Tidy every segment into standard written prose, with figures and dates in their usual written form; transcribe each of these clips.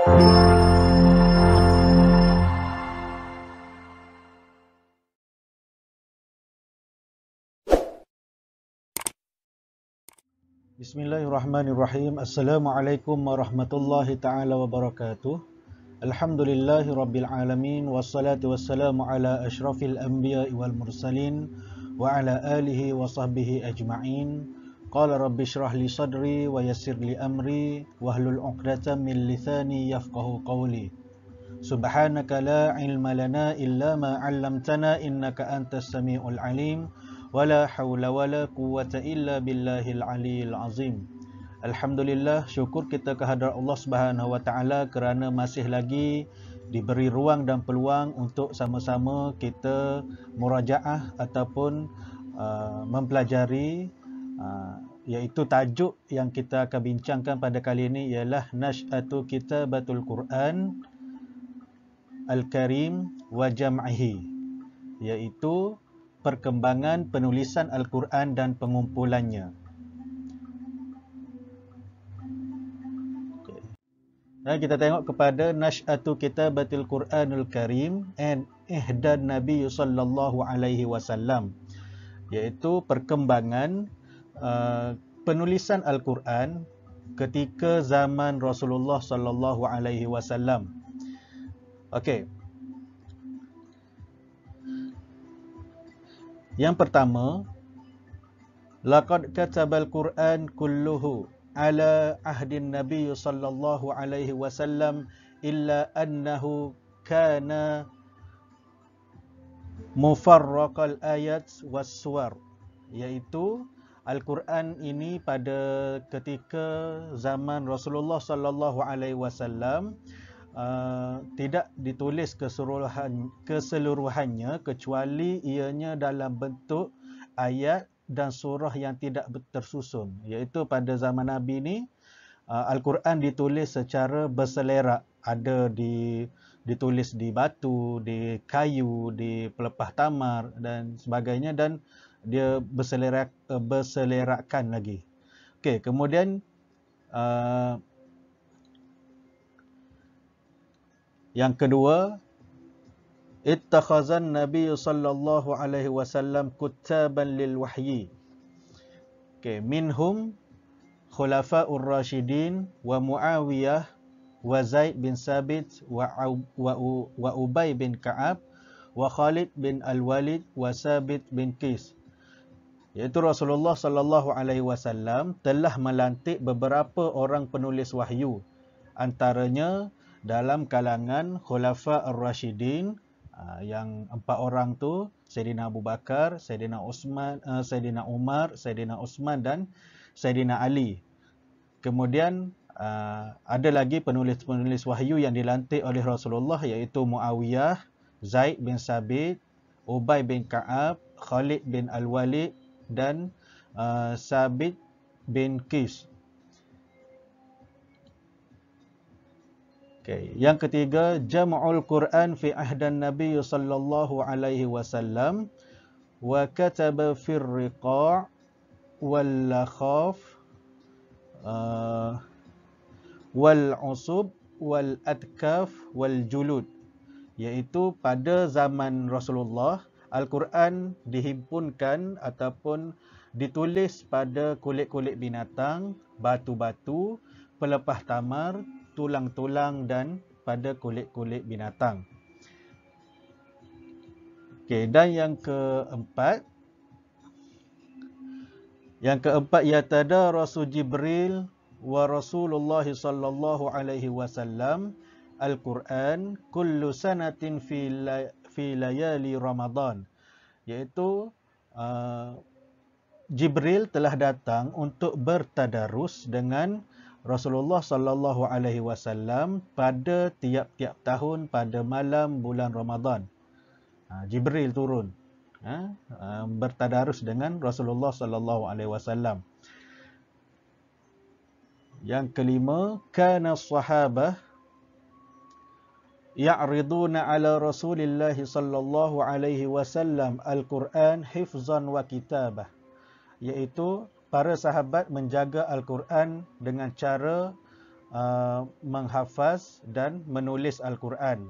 Bismillahirrahmanirrahim. Assalamualaikum warahmatullahi ta'ala wabarakatuh. Alhamdulillahi rabbil alamin. Wassalatu wassalamu ala ashrafil anbiya wal mursalin. Wa ala alihi wa sahbihi ajma'in. Qala rabbi syrah li sadri wa yassir li amri. Wahlul uqdatan min lisani yafqahu qawli. Subhanaka la ilma lana illa ma 'allamtana innaka antas samiul alim. Wala hawla wala quwwata illa billahil aliyil azim. Alhamdulillah, syukur kita kehadrat Allah Subhanahu wa taala kerana masih lagi diberi ruang dan peluang untuk sama-sama kita murajaah ataupun mempelajari iaitu tajuk yang kita akan bincangkan pada kali ini ialah Nash'atu Kitabatul Quran Al-Karim wa Jam'ihi, iaitu perkembangan penulisan Al-Quran dan pengumpulannya. Dan kita tengok kepada Nash'atu Kitabatil Quranul Karim and Ihdan Nabi sallallahu alaihi wasallam, iaitu perkembangan penulisan Al-Quran ketika zaman Rasulullah sallallahu alaihi wasallam. Okey. Yang pertama, laqad katabal Quran kulluhu ala ahdin Nabi sallallahu alaihi wasallam illa annahu kana mufarraqal ayat was suwar, iaitu Al-Quran ini pada ketika zaman Rasulullah sallallahu alaihi wasallam tidak ditulis keseluruhannya kecuali ianya dalam bentuk ayat dan surah yang tidak tersusun, iaitu pada zaman Nabi ini Al-Quran ditulis secara berselerak, ada ditulis di batu, di kayu, di pelepah tamar dan sebagainya, dan dia berselerakkan lagi. Okey, kemudian yang kedua, ittakhazan Nabi sallallahu alaihi wasallam kuttaban lil wahyi. Okey, minhum Khulafa'ur Rasyidin wa Muawiyah wa Zaid bin Sabit wa Ubay bin Ka'ab wa Khalid bin Al-Walid wa Sabit bin Qis. Iaitu Rasulullah sallallahu alaihi wasallam telah melantik beberapa orang penulis wahyu, antaranya dalam kalangan Khulafa Ar-Rasyidin, yang 4 orang tu Sayyidina Abu Bakar, Sayyidina Umar, Sayyidina Uthman dan Sayyidina Ali. Kemudian ada lagi penulis-penulis wahyu yang dilantik oleh Rasulullah, iaitu Muawiyah, Zaid bin Sabit, Ubay bin Ka'ab, Khalid bin Al-Walid dan Sabit bin Qis. Okay. Yang ketiga, jam'ul Quran fi ahdan Nabi sallallahu alaihi wasallam wa kataba fir riqa' wal lakhaf wal usub wal adkaf wal julud, iaitu pada zaman Rasulullah Al-Quran dihimpunkan ataupun ditulis pada kulit-kulit binatang, batu-batu, pelepah tamar, tulang-tulang dan pada kulit-kulit binatang. Okey, dan yang keempat yatadarasu Jibril wa Rasulullah sallallahu alaihi wasallam Al-Quran kullu sanatin fi layali Ramadan, iaitu Jibril telah datang untuk bertadarus dengan Rasulullah sallallahu alaihi wasallam pada tiap-tiap tahun pada malam bulan Ramadan. Jibril turun bertadarus dengan Rasulullah sallallahu alaihi wasallam. Yang kelima, kana sahabah ya'riduna ala Rasulillah sallallahu alaihi wasallam al-Quran hifzan wa kitabah, iaitu para sahabat menjaga Al-Quran dengan cara menghafaz dan menulis Al-Quran.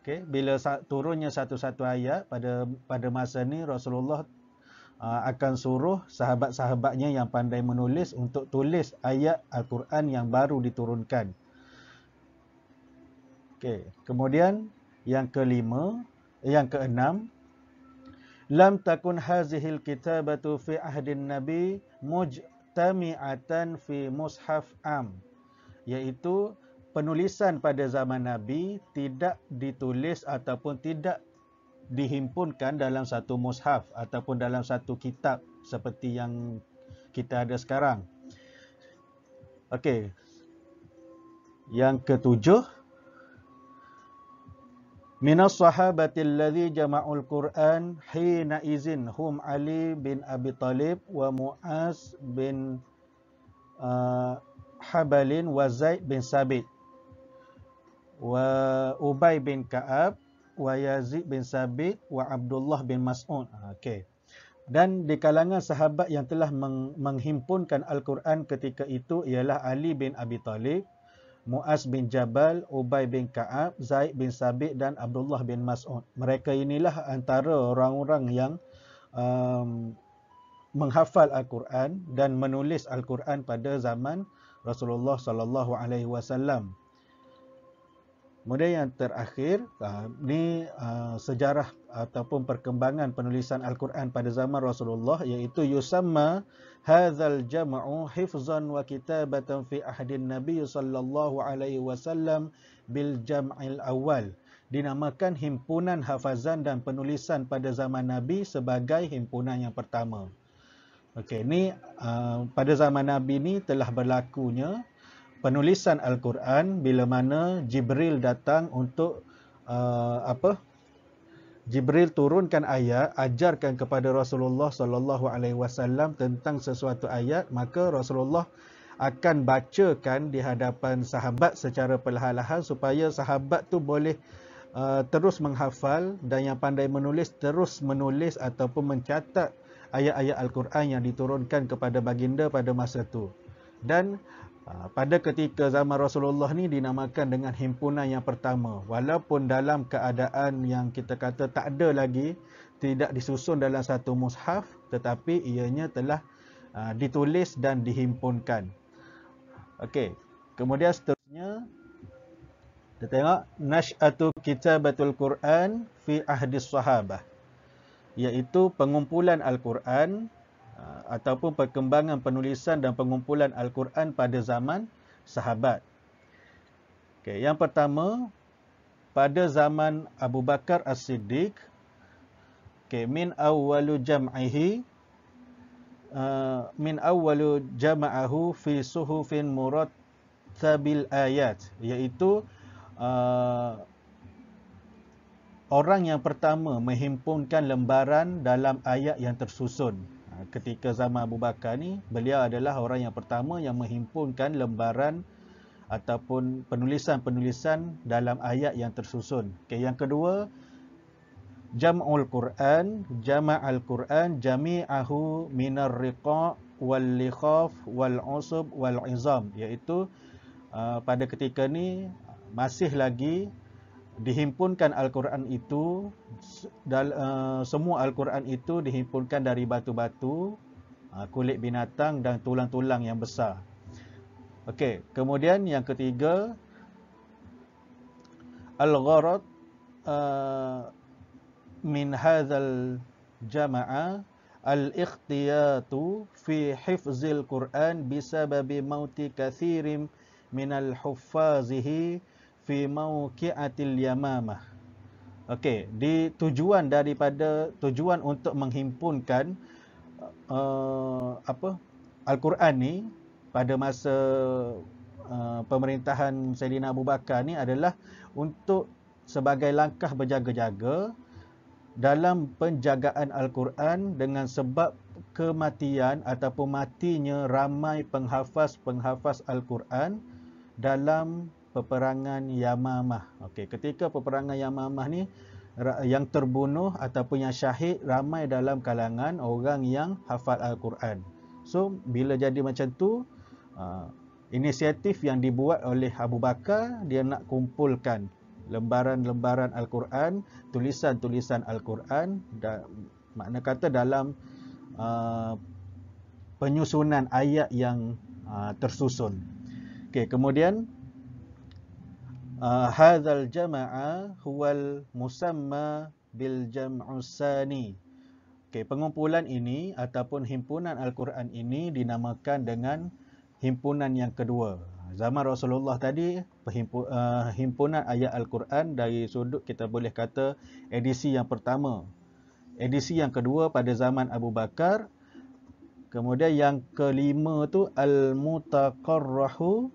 Okay, bila turunnya satu-satu ayat pada masa ni, Rasulullah akan suruh sahabat-sahabatnya yang pandai menulis untuk tulis ayat Al-Quran yang baru diturunkan. Okay, kemudian yang keenam, lam takun hazihil kitabatu fi ahdin nabi mujtami'atan fi mushaf am, iaitu penulisan pada zaman Nabi tidak ditulis ataupun tidak dihimpunkan dalam satu mushaf ataupun dalam satu kitab seperti yang kita ada sekarang. Okey. Yang ketujuh, minas sahabati alladhi jama'ul Qur'an hina izin hum Ali bin Abi Talib wa Mu'az bin Habalin wa Zaid bin Sabit wa Ubay bin Ka'ab wa Yazid bin Sabit wa Abdullah bin Mas'ud. Okey. Dan di kalangan sahabat yang telah menghimpunkan Al-Quran ketika itu ialah Ali bin Abi Talib, Mu'az bin Jabal, Ubay bin Ka'ab, Zaid bin Sabit dan Abdullah bin Mas'ud. Mereka inilah antara orang-orang yang menghafal Al-Quran dan menulis Al-Quran pada zaman Rasulullah sallallahu alaihi wasallam. Kemudian yang terakhir, ni sejarah ataupun perkembangan penulisan Al-Quran pada zaman Rasulullah, iaitu yusamma hadzal jam'u hifzan wa kitabatan fi ahdin Nabi sallallahu alaihi wasallam bil jam'il awal. Dinamakan himpunan hafazan dan penulisan pada zaman Nabi sebagai himpunan yang pertama. Okey, ni pada zaman Nabi ni telah berlakunya penulisan Al-Quran bila mana Jibril datang untuk Jibril turunkan ayat, ajarkan kepada Rasulullah sallallahu alaihi wasallam tentang sesuatu ayat, maka Rasulullah akan bacakan di hadapan sahabat secara perlahan-lahan supaya sahabat tu boleh terus menghafal, dan yang pandai menulis terus menulis ataupun mencatat ayat-ayat Al-Quran yang diturunkan kepada baginda pada masa tu. Dan pada ketika zaman Rasulullah ni dinamakan dengan himpunan yang pertama, walaupun dalam keadaan yang kita kata tak ada lagi, tidak disusun dalam satu mushaf, tetapi ianya telah ditulis dan dihimpunkan. Okey, kemudian seterusnya kita tengok nash'atu kitabatul Quran fi ahdis sahabah, iaitu pengumpulan Al-Quran ataupun perkembangan penulisan dan pengumpulan Al-Quran pada zaman sahabat. Okay, yang pertama, pada zaman Abu Bakar As-Siddiq, min awwalu jama'ahu fi suhufin murattabil ayat, iaitu orang yang pertama menghimpunkan lembaran dalam ayat yang tersusun. Ketika zaman Abu Bakar ni, beliau adalah orang yang pertama yang menghimpunkan lembaran ataupun penulisan-penulisan dalam ayat yang tersusun. Okay, yang kedua, jam'ul Quran, jama'al Quran jami'ahu minar riqa' wal likhaf wal usub wal izam, iaitu pada ketika ni masih lagi dihimpunkan Al-Quran itu, semua Al-Quran itu dihimpunkan dari batu-batu, kulit binatang dan tulang-tulang yang besar. Okey, kemudian yang ketiga, al-gharad min hadzal jama'a al-ikhtiyatu fi hifzil Quran bisababi mauti katsirin minal huffazihi fi mauqi'atil yamamah. Okey, tujuan untuk menghimpunkan Al-Quran ni pada masa pemerintahan Sayyidina Abu Bakar ni adalah untuk sebagai langkah berjaga-jaga dalam penjagaan Al-Quran dengan sebab kematian ataupun matinya ramai penghafaz Al-Quran dalam peperangan Yamamah. Okey, ketika peperangan Yamamah ni yang terbunuh ataupun yang syahid ramai dalam kalangan orang yang hafal Al-Quran. So bila jadi macam tu, inisiatif yang dibuat oleh Abu Bakar, dia nak kumpulkan lembaran-lembaran Al-Quran, tulisan-tulisan Al-Quran, makna kata dalam penyusunan ayat yang tersusun. Okey, kemudian hadzal jama'a huwal musamma bil jam'us sani. Okey, pengumpulan ini ataupun himpunan Al-Quran ini dinamakan dengan himpunan yang kedua. Zaman Rasulullah tadi, himpunan ayat Al-Quran dari sudut kita boleh kata edisi yang pertama. Edisi yang kedua pada zaman Abu Bakar. Kemudian yang kelima tu al-mutaqarrahu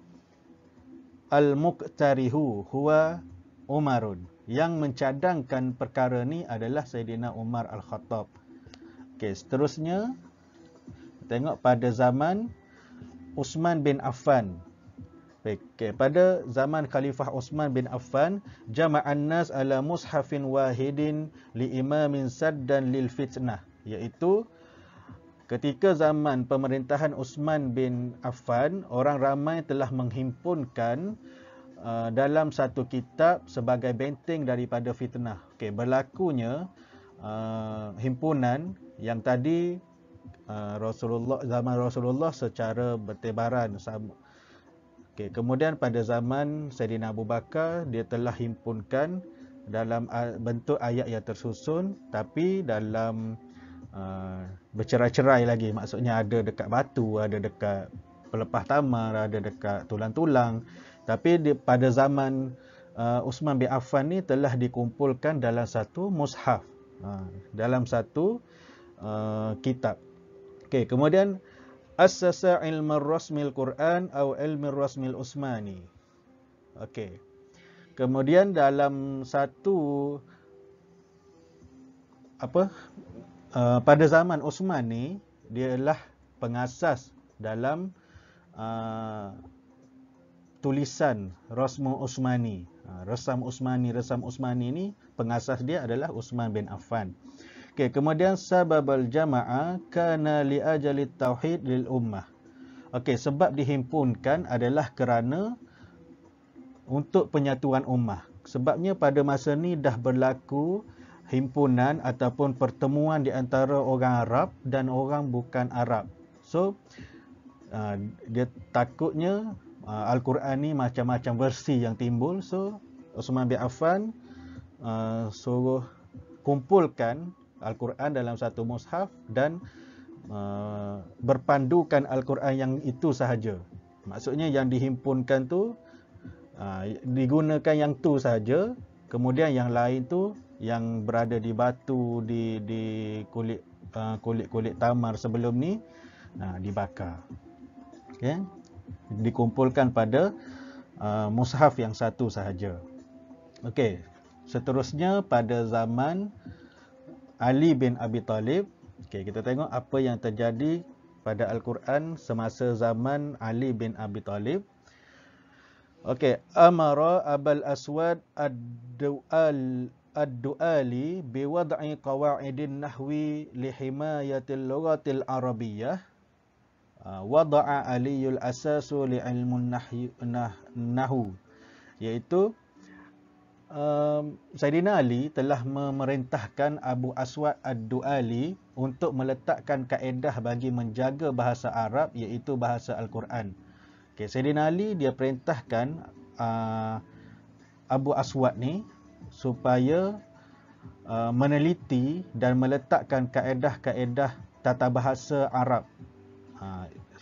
al-muqtarihu huwa Umarun. Yang mencadangkan perkara ni adalah Sayyidina Umar Al-Khattab. Okey, seterusnya tengok pada zaman Uthman bin Affan. Okay, pada zaman Khalifah Uthman bin Affan, jama'an nas ala mushafin wahidin li imamin saddan lil fitnah, iaitu ketika zaman pemerintahan Uthman bin Affan, orang ramai telah menghimpunkan dalam satu kitab sebagai benteng daripada fitnah. Okey, berlakunya himpunan yang tadi zaman Rasulullah secara bertebaran. Okey, kemudian pada zaman Sayyidina Abu Bakar, dia telah himpunkan dalam bentuk ayat yang tersusun, tapi dalam bercerai-cerai lagi. Maksudnya ada dekat batu, ada dekat pelepah tamar, ada dekat tulang-tulang. Tapi pada zaman Uthman bin Affan ni telah dikumpulkan dalam satu mushaf, dalam satu kitab. Okey, kemudian assasa ilmu rasmil Quran atau ilmu rasmil Utsmani. Okey. Kemudian dalam satu pada zaman Uthman ni, dia ialah pengasas dalam tulisan Rasmu Utsmani. Resam Utsmani ni pengasas dia adalah Uthman bin Affan. Okey, kemudian sababal jamaah kana li ajali tauhid lil ummah. Okey, sebab dihimpunkan adalah kerana untuk penyatuan ummah. Sebabnya pada masa ni dah berlaku himpunan ataupun pertemuan di antara orang Arab dan orang bukan Arab. So dia takutnya Al-Quran ni macam-macam versi yang timbul. So Uthman bin Affan suruh kumpulkan Al-Quran dalam satu mushaf dan berpandukan Al-Quran yang itu sahaja. Maksudnya yang dihimpunkan tu digunakan yang tu sahaja, kemudian yang lain tu yang berada di batu, di kulit tamar sebelum ni dibakar. Okay? Dikumpulkan pada mushaf yang satu sahaja. Okey, seterusnya pada zaman Ali bin Abi Talib. Okey, kita tengok apa yang terjadi pada Al-Quran semasa zaman Ali bin Abi Talib. Okey, amara Abul Aswad ad-Du'ali biwad'i qawaidin nahwi li himayatil lughatil arabiyyah. Wada'a Aliyul asasu li ilmun nahwu, iaitu Sayyidina Ali telah memerintahkan Abu Aswad ad-Du'ali untuk meletakkan kaedah bagi menjaga bahasa Arab, iaitu bahasa Al-Quran. Okay, Sayyidina Ali dia perintahkan Abu Aswad ni supaya meneliti dan meletakkan kaedah-kaedah tata bahasa Arab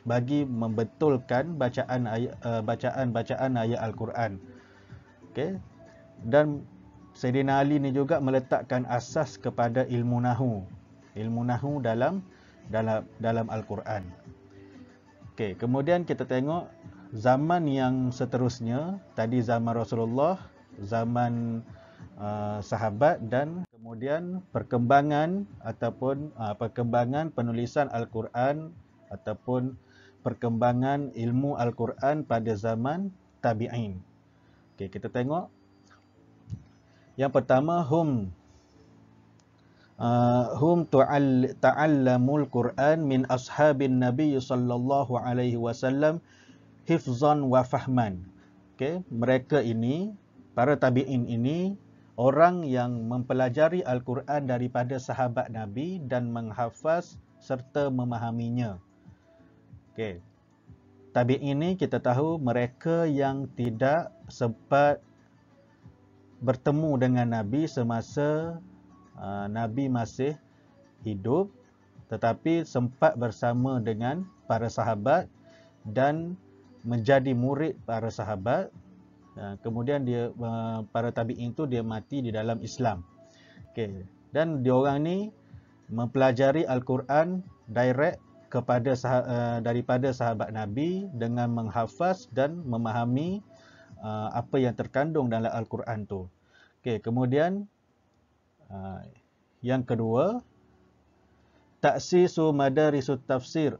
bagi membetulkan bacaan-bacaan ayat Al-Quran. Okay. Dan Sayyidina Ali ni juga meletakkan asas kepada ilmu nahu dalam Al-Quran. Okey, kemudian kita tengok zaman yang seterusnya, tadi zaman Rasulullah, zaman sahabat, dan kemudian perkembangan penulisan Al-Quran ataupun perkembangan ilmu Al-Quran pada zaman tabi'in. Okey, kita tengok. Yang pertama, hum ta'allamul Quran min ashabin Nabi sallallahu alaihi wasallam hifzan wa fahman. Okey, mereka ini, para tabi'in ini, orang yang mempelajari Al-Quran daripada sahabat Nabi dan menghafaz serta memahaminya. Okey. Tabi'in ini kita tahu mereka yang tidak sempat bertemu dengan Nabi semasa Nabi masih hidup, tetapi sempat bersama dengan para sahabat dan menjadi murid para sahabat. Kemudian para tabi'in itu dia mati di dalam Islam. Okey. Dan diorang ni mempelajari Al-Quran direct daripada sahabat Nabi dengan menghafaz dan memahami apa yang terkandung dalam Al-Quran tu. Okey, kemudian yang kedua, ta'sisu madarisut tafsir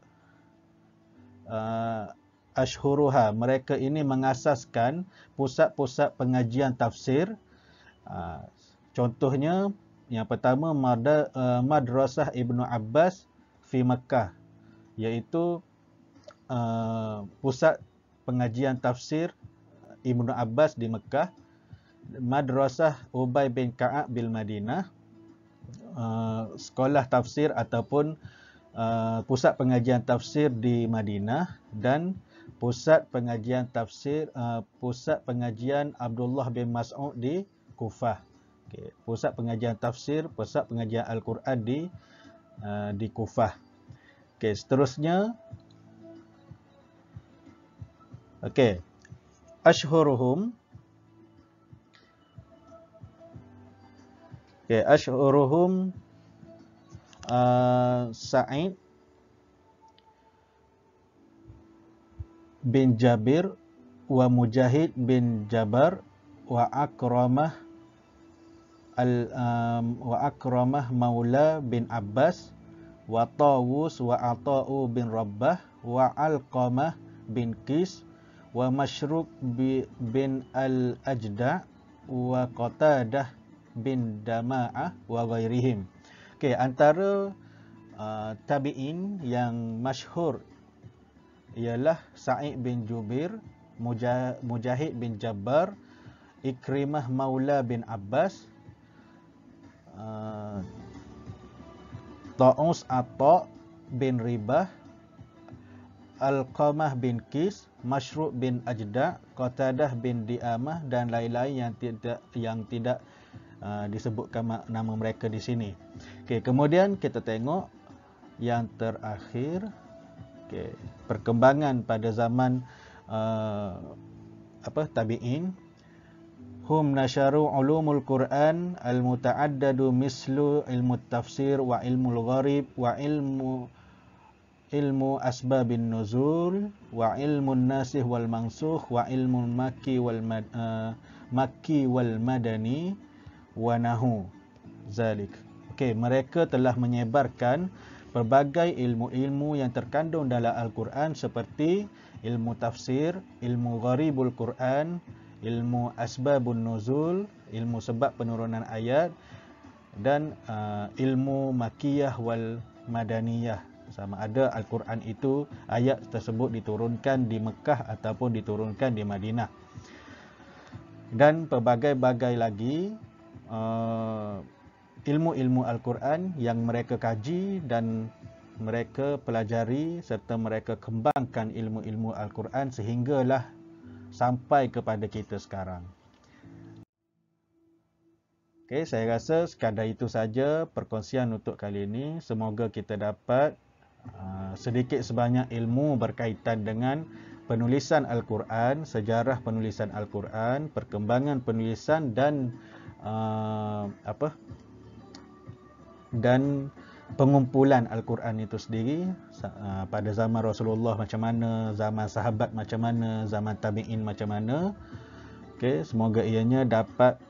ashhuruha. Mereka ini mengasaskan pusat-pusat pengajian tafsir. Contohnya, yang pertama Madrasah Ibnu Abbas fi Makkah, iaitu pusat pengajian tafsir Ibnu Abbas di Mekah. Madrasah Ubay bin Ka'ab bil Madinah, sekolah tafsir ataupun pusat pengajian tafsir di Madinah. Dan pusat pengajian tafsir, pusat pengajian Abdullah bin Mas'ud di Kufah. Okay. Pusat pengajian tafsir, pusat pengajian Al-Quran di Kufah. Okay, seterusnya, okay, ashhuruhum. Okay, ashhuruhum Sa'id bin Jabir wa Mujahid bin Jabar wa Akramah Maula bin Abbas wa Tawus wa Ata'u bin Rabbah wa Alqamah bin Qis wa Mashruk bin Al-Ajda' wa Qatadah bin Dama'ah wa ghairihim. Okey, antara tabi'in yang masyhur ialah Sa'id bin Jubair, Mujahid bin Jabbar, Ikrimah Maula bin Abbas, Ta'us Ata' bin Ribah, Alqamah bin Qis, Mashruk bin Ajda', Qatadah bin Di'amah dan lain-lain yang tidak disebutkan nama mereka di sini. Okey, kemudian kita tengok yang terakhir, okey, perkembangan pada zaman tabi'in. Hum nasharu ulumul Quran al-muta'addadu mislu ilmu tafsir wa ilmu gharib wa ilmu asbabin nuzul wa ilmu nasikh wal mansukh wa ilmu makki wal madani wa nahu zalik. Okey, mereka telah menyebarkan pelbagai ilmu-ilmu yang terkandung dalam Al-Quran seperti ilmu tafsir, ilmu gharibul Quran, ilmu asbabun nuzul, ilmu sebab penurunan ayat, dan ilmu makiyah wal madaniyah. Sama ada Al-Quran itu, ayat tersebut diturunkan di Mekah ataupun diturunkan di Madinah. Dan pelbagai-bagai lagi ilmu-ilmu Al-Quran yang mereka kaji dan mereka pelajari serta mereka kembangkan ilmu-ilmu Al-Quran sehinggalah sampai kepada kita sekarang. Okey, saya rasa sekadar itu saja perkongsian untuk kali ini. Semoga kita dapat sedikit sebanyak ilmu berkaitan dengan penulisan Al-Quran, sejarah penulisan Al-Quran, perkembangan penulisan dan dan pengumpulan Al-Quran itu sendiri pada zaman Rasulullah macam mana, zaman sahabat macam mana, zaman tabi'in macam mana. Okey, semoga ianya dapat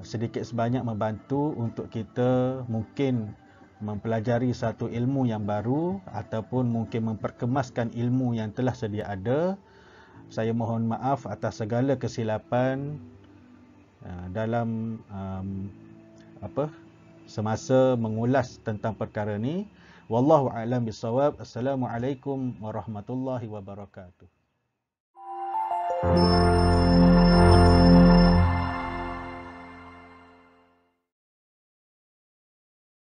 sedikit sebanyak membantu untuk kita mungkin mempelajari satu ilmu yang baru ataupun mungkin memperkemaskan ilmu yang telah sedia ada. Saya mohon maaf atas segala kesilapan dalam semasa mengulas tentang perkara ni. Wallahu a'lam bissawab. Assalamualaikum warahmatullahi wabarakatuh. Thank you.